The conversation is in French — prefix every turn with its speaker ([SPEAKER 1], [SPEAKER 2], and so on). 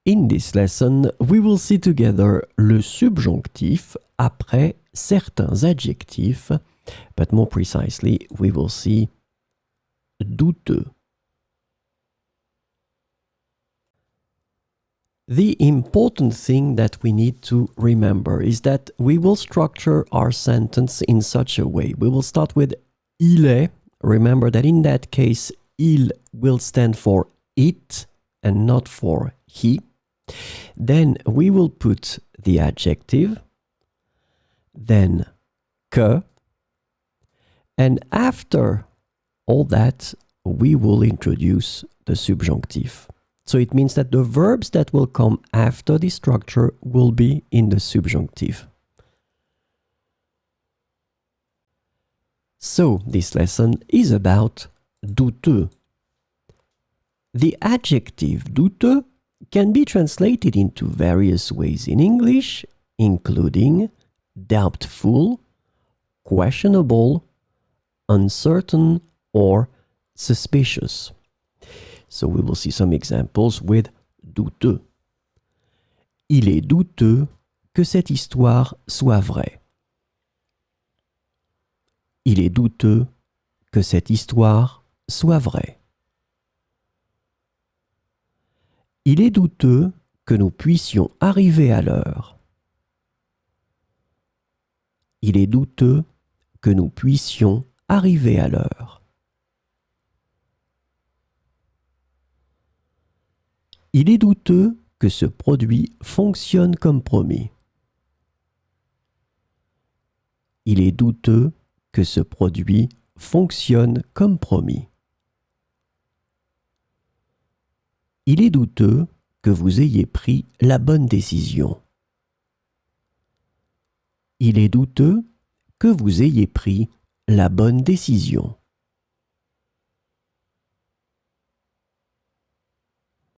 [SPEAKER 1] In this lesson, we will see together le subjonctif après certains adjectifs, but more precisely, we will see douteux. The important thing that we need to remember is that we will structure our sentence in such a way. We will start with il est. Remember that in that case, il will stand for it and not for he. Then we will put the adjective, then que, and after all that, we will introduce the subjunctive. So it means that the verbs that will come after this structure will be in the subjunctive. So this lesson is about douteux. The adjective douteux can be translated into various ways in English, including doubtful, questionable, uncertain, or suspicious. So we will see some examples with douteux. Il est douteux que cette histoire soit vraie. Il est douteux que cette histoire soit vraie. Il est douteux que nous puissions arriver à l'heure. Il est douteux que nous puissions arriver à l'heure. Il est douteux que ce produit fonctionne comme promis. Il est douteux que ce produit fonctionne comme promis. Il est douteux que vous ayez pris la bonne décision. Il est douteux que vous ayez pris la bonne décision.